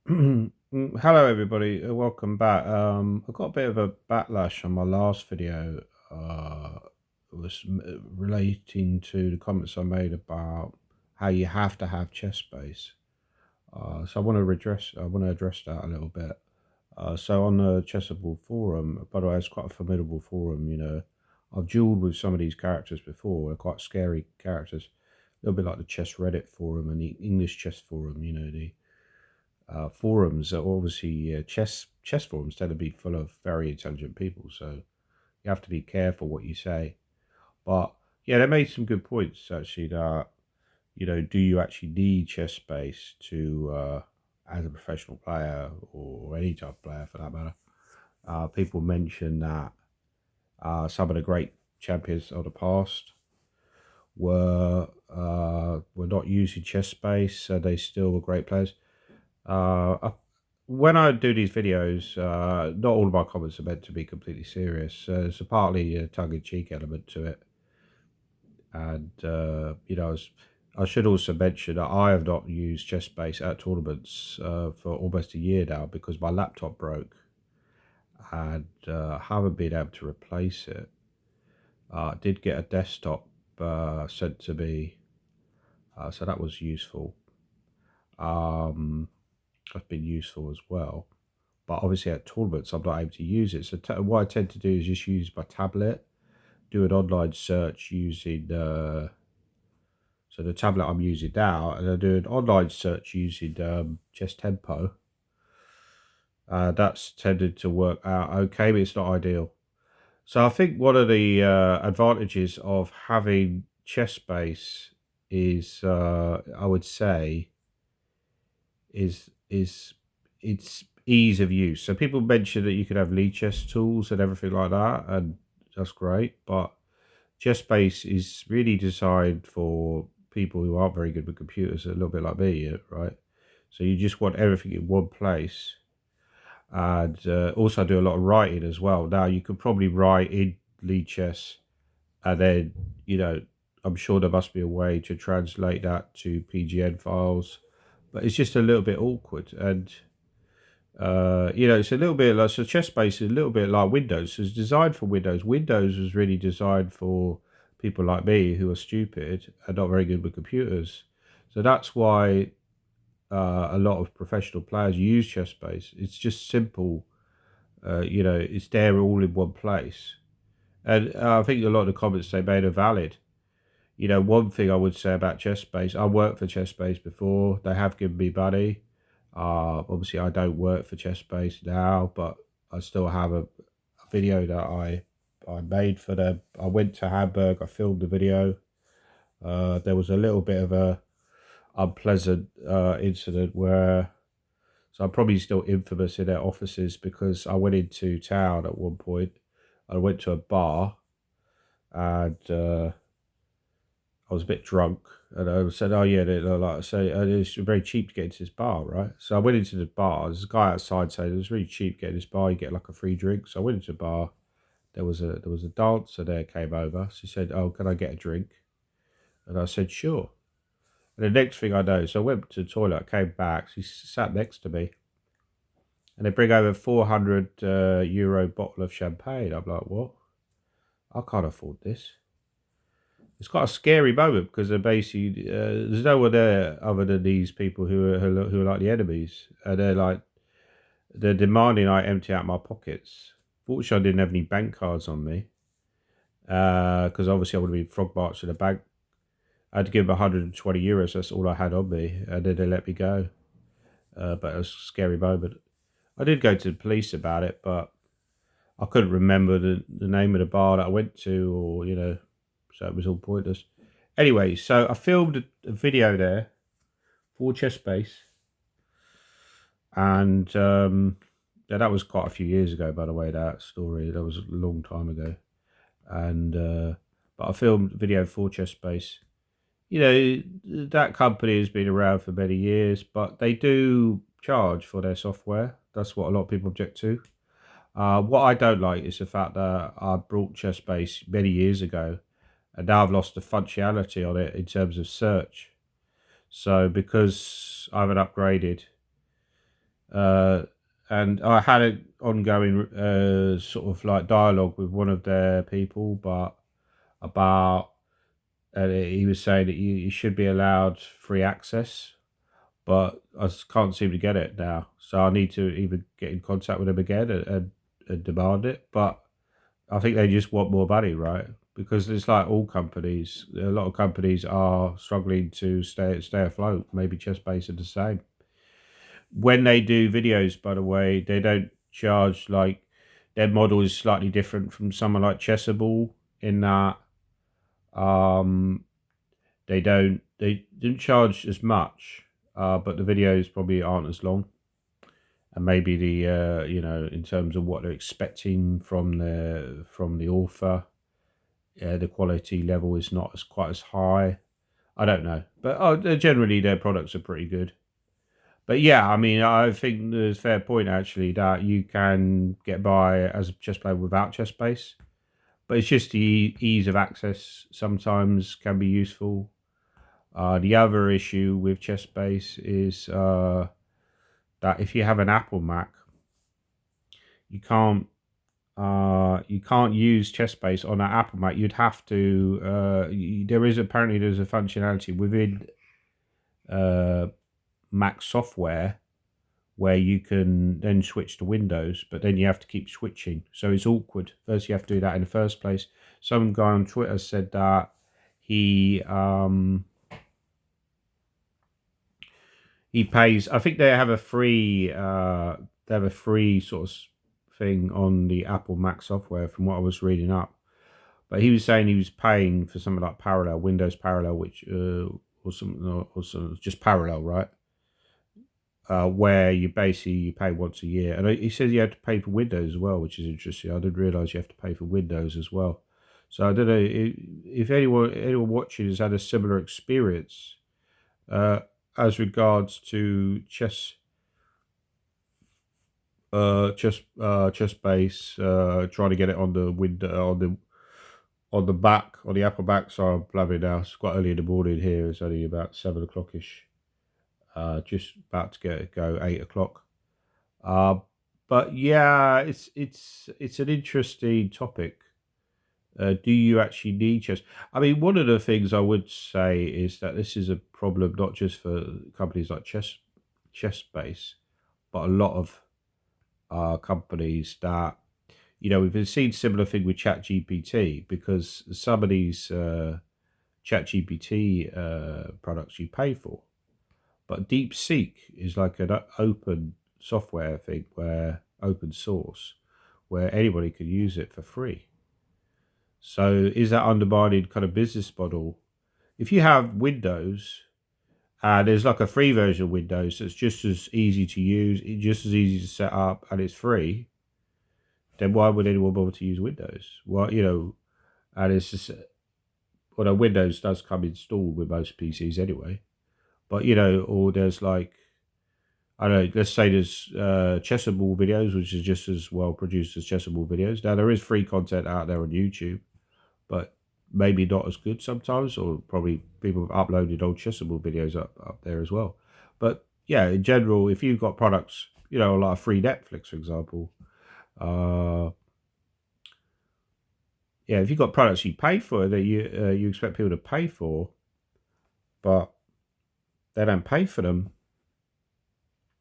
Hello, everybody. Welcome back. I got a bit of a backlash on my last video. It was relating to the comments I made about how you have to have ChessBase. So I want to address that a little bit. So on the Chessable forum, by the way, it's quite a formidable forum. I've dueled with some of these characters before. They're quite scary characters. A little bit like the Chess Reddit forum and the English Chess forum. The forums are obviously chess forums tend to be full of very intelligent people, so you have to be careful what you say. But yeah, they made some good points actually. That do you actually need chess space to as a professional player or any type of player for that matter? People mention that some of the great champions of the past were not using chess space, so they still were great players. When I do these videos, not all of my comments are meant to be completely serious. There's a partly tongue-in-cheek element to it, and I should also mention that I have not used ChessBase at tournaments for almost a year now because my laptop broke and haven't been able to replace it. I did get a desktop sent to me, so that was useful. That's been useful as well. But obviously at tournaments I'm not able to use it. So what I tend to do is just use my tablet, do an online search using so the tablet I'm using now, and I do an online search using Chess Tempo. That's tended to work out okay, but it's not ideal. So I think one of the advantages of having ChessBase is, I would say, is its ease of use. So people mention that you could have lead chess tools and everything like that, and that's great. But ChessBase is really designed for people who aren't very good with computers, a little bit like me, right? So you just want everything in one place, and also do a lot of writing as well. Now you could probably write in lead chess, and then I'm sure there must be a way to translate that to PGN files, but it's just a little bit awkward. And it's a little bit like, so ChessBase is a little bit like Windows. It's designed for Windows. Windows was really designed for people like me who are stupid and not very good with computers. So that's why a lot of professional players use ChessBase. It's just simple. It's there all in one place. And I think a lot of the comments they made are valid. One thing I would say about ChessBase, I worked for ChessBase before. They have given me money. Obviously, I don't work for ChessBase now, but I still have a video that I made for them. I went to Hamburg. I filmed the video. There was a little bit of a unpleasant incident where, so I'm probably still infamous in their offices because I went into town at one point. I went to a bar and I was a bit drunk, and I said, "Oh yeah, like I say, it's very cheap to get into this bar, right?" So I went into the bar. There's a guy outside saying it was really cheap getting this bar. You get like a free drink. So I went into the bar. There was a dancer there came over. She said, "Oh, can I get a drink?" And I said, "Sure." And the next thing I know, so I went to the toilet. I came back. She sat next to me, and they bring over 400 euro bottle of champagne. I'm like, "What? I can't afford this." It's quite a scary moment because they're basically there's no one there other than these people who are like the enemies, and they're demanding I empty out my pockets. Fortunately, I didn't have any bank cards on me because obviously I would have been frog marched to the bank. I had to give them 120 euros. That's all I had on me, and then they let me go. But it was a scary moment. I did go to the police about it, but I couldn't remember the name of the bar that I went to, or so it was all pointless. Anyway, so I filmed a video there for ChessBase, and yeah, that was quite a few years ago, by the way. That story that was a long time ago, and but I filmed a video for ChessBase. That company has been around for many years, but they do charge for their software. That's what a lot of people object to. What I don't like is the fact that I brought ChessBase many years ago, and now I've lost the functionality on it in terms of search. So because I haven't upgraded, uh, and I had an ongoing sort of like dialogue with one of their people, but about he was saying that you should be allowed free access, but I can't seem to get it now. So I need to either get in contact with them again and demand it. But I think they just want more money, right? Because it's like all companies. A lot of companies are struggling to stay afloat. Maybe ChessBase are the same. When they do videos, by the way, they don't charge like their model is slightly different from someone like Chessable in that um, they didn't charge as much, but the videos probably aren't as long, and maybe the in terms of what they're expecting from the author, the quality level is not as quite as high. I don't know, but generally their products are pretty good. But yeah, I mean, I think there's a fair point actually that you can get by as a chess player without chess base, but it's just the ease of access sometimes can be useful. The other issue with ChessBase is that if you have an Apple Mac, you can't use ChessBase on that Apple Mac. You'd have to. There's a functionality within uh, Mac software where you can then switch to Windows, but then you have to keep switching. So it's awkward. First, you have to do that in the first place. Some guy on Twitter said that he he pays. I think they have a free sort of thing on the Apple Mac software from what I was reading up. But he was saying he was paying for something like Parallel, Windows Parallel, which or something or some just Parallel, right? Where you pay once a year, and he says you had to pay for Windows as well, which is interesting. I didn't realize you have to pay for Windows as well. So I don't know if anyone watching has had a similar experience uh, as regards to chess base, trying to get it on the window on the back on the Apple back. So I'm blabbing now. It's quite early in the morning here. It's only about 7 o'clock ish. Just about to go 8 o'clock. Uh, but yeah, it's an interesting topic. Do you actually need chess? I mean, one of the things I would say is that this is a problem not just for companies like ChessBase, but a lot of companies that we've seen similar thing with ChatGPT because some of these ChatGPT products you pay for, but DeepSeek is like an open software thing where open source where anybody can use it for free. So is that undermining kind of business model? If you have Windows, there's like a free version of Windows that's just as easy to use, just as easy to set up, and it's free. Then why would anyone bother to use Windows? Well, and it's just although Windows does come installed with most PCs anyway. But or there's like I don't know. Let's say there's Chessable videos, which is just as well produced as Chessable videos. Now there is free content out there on YouTube, but maybe not as good sometimes, or probably people have uploaded old Chessable videos up there as well. But yeah, in general, if you've got products, like a free Netflix, for example, uh, yeah, if you've got products you pay for that you expect people to pay for, but they don't pay for them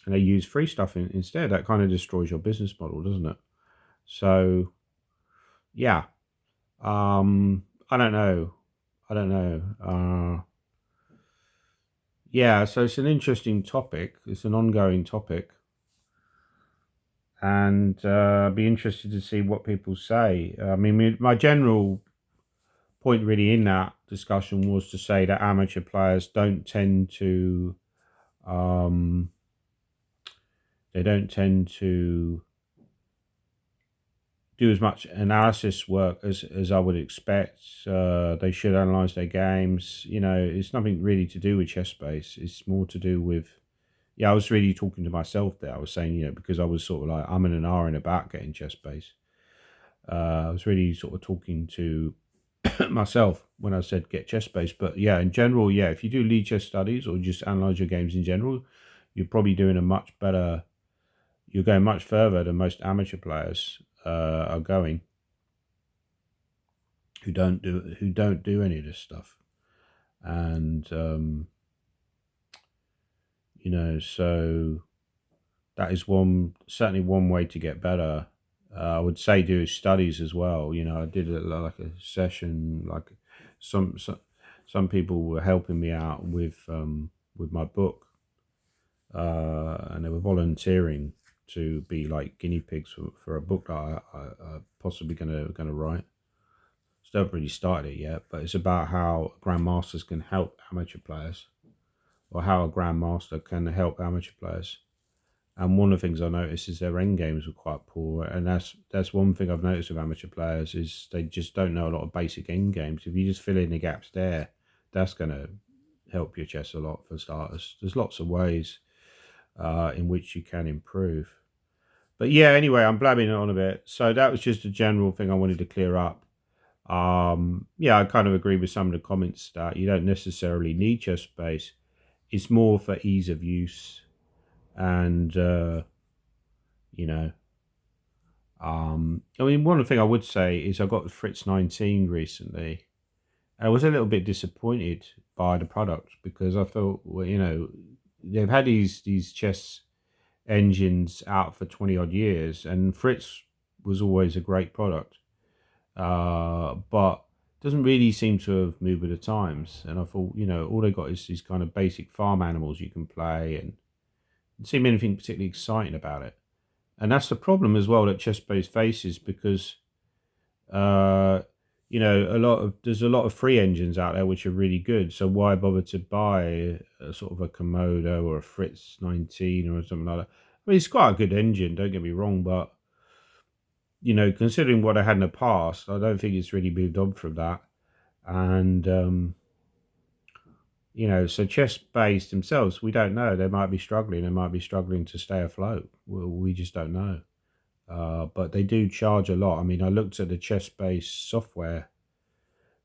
and they use free stuff instead, that kind of destroys your business model, doesn't it? So yeah, I don't know. I don't know. Yeah, so it's an interesting topic. It's an ongoing topic, and I'd be interested to see what people say. I mean, my general point really in that discussion was to say that amateur players don't tend to, um, they don't tend to do as much analysis work as I would expect. They should analyze their games. It's nothing really to do with chess base. It's more to do with. Yeah, I was really talking to myself there. I was saying, because I was sort of like I'm in an R in about getting chess base. I was really sort of talking to myself when I said get chess base. But yeah, in general, yeah, if you do lead chess studies or just analyze your games in general, you're probably doing a much better you're going much further than most amateur players are going, who don't do any of this stuff. And so that is certainly one way to get better. I would say do studies as well. I did like a session, like some people were helping me out with my book, and they were volunteering to be like guinea pigs for a book that I possibly gonna write. Still haven't really started it yet, but it's about how grandmasters can help amateur players, or how a grandmaster can help amateur players. And one of the things I noticed is their end games were quite poor, and that's one thing I've noticed with amateur players is they just don't know a lot of basic end games. If you just fill in the gaps there, that's going to help your chess a lot for starters. There's lots of ways in which you can improve. But yeah, anyway, I'm blabbing it on a bit. So that was just a general thing I wanted to clear up. Yeah, I kind of agree with some of the comments that you don't necessarily need ChessBase. It's more for ease of use, and you know, I mean, one thing I would say is I got the Fritz 19 recently. I was a little bit disappointed by the product because I thought, well, they've had these chess engines out for 20 odd years, and Fritz was always a great product, but doesn't really seem to have moved with the times. And I thought, all they got is these kind of basic farm animals you can play, and didn't seem anything particularly exciting about it. And that's the problem as well that ChessBase faces, because there's a lot of free engines out there which are really good. So why bother to buy a sort of a Komodo or a Fritz 19 or something like that? I mean, it's quite a good engine, don't get me wrong, but considering what I had in the past, I don't think it's really moved on from that. And so ChessBase themselves, we don't know. They might be struggling. They might be struggling to stay afloat. We just don't know. But they do charge a lot. I mean, I looked at the ChessBase software.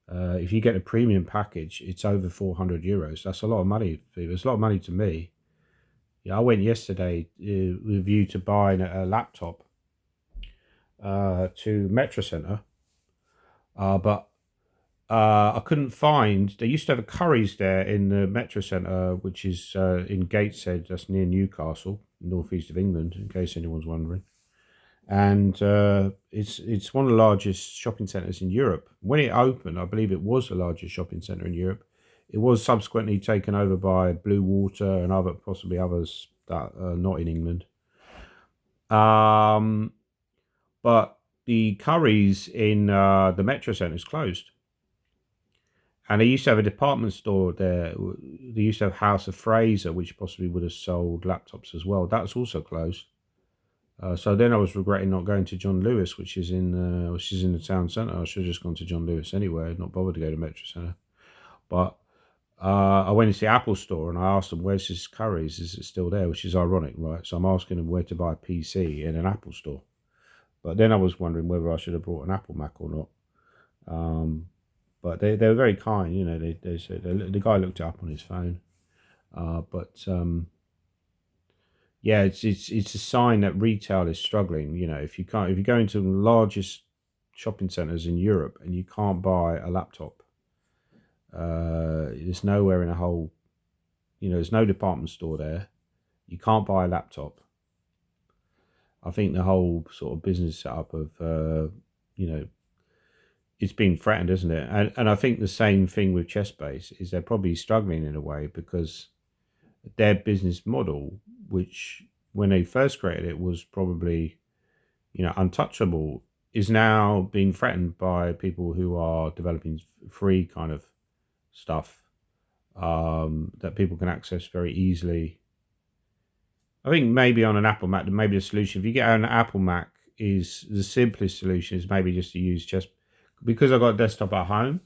If you get a premium package, it's over €400. That's a lot of money. It's a lot of money to me. Yeah, I went yesterday with a view to buying a laptop to Metro Center, but I couldn't find. They used to have a Curry's there in the Metro Centre, which is in Gateshead, that's near Newcastle, northeast of England, in case anyone's wondering. And it's one of the largest shopping centres in Europe. When it opened, I believe it was the largest shopping centre in Europe. It was subsequently taken over by Blue Water and possibly others that are not in England. But the Curry's in the Metro Centre is closed. And they used to have a department store there. They used to have House of Fraser, which possibly would have sold laptops as well. That's also closed. So then I was regretting not going to John Lewis, which is in the town centre. I should have just gone to John Lewis anyway, not bothered to go to Metro Centre. But I went into the Apple store and I asked them, "Where's this Curry's? Is it still there?" Which is ironic, right? So I'm asking them where to buy a PC in an Apple store. But then I was wondering whether I should have brought an Apple Mac or not. But they were very kind, They said the guy looked it up on his phone, yeah, it's a sign that retail is struggling. If you go into the largest shopping centres in Europe and you can't buy a laptop, there's nowhere in a whole, there's no department store there. You can't buy a laptop. I think the whole sort of business setup of it's being threatened, isn't it? And I think the same thing with ChessBase is they're probably struggling in a way because their business model, which when they first created it was probably untouchable, is now being threatened by people who are developing free kind of stuff that people can access very easily. I think maybe on an Apple Mac, maybe the solution, if you get an Apple Mac, is the simplest solution is maybe just to use because I've got a desktop at home.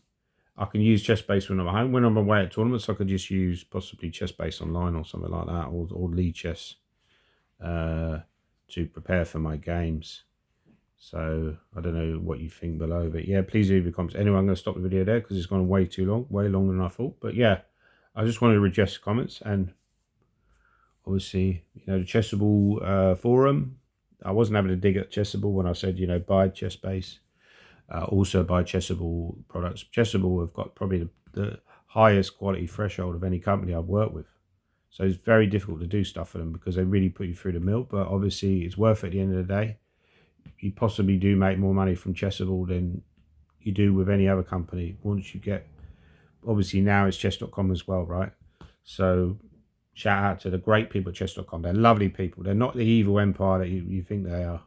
I can use ChessBase when I'm at home. When I'm away at tournaments, I could just use possibly ChessBase Online or something like that, or Lead Chess to prepare for my games. So I don't know what you think below, but yeah, please leave your comments. Anyway, I'm going to stop the video there because it's gone way too long, way longer than I thought. But yeah, I just wanted to address comments, and obviously, the Chessable forum. I wasn't having to dig at Chessable when I said, buy ChessBase. Also buy Chessable products. Chessable have got probably the highest quality threshold of any company I've worked with. So it's very difficult to do stuff for them because they really put you through the mill. But obviously, it's worth it at the end of the day. You possibly do make more money from Chessable than you do with any other company once you get. Obviously, now it's chess.com as well, right? So shout out to the great people at chess.com. They're lovely people. They're not the evil empire that you think they are.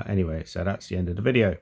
Anyway, so that's the end of the video.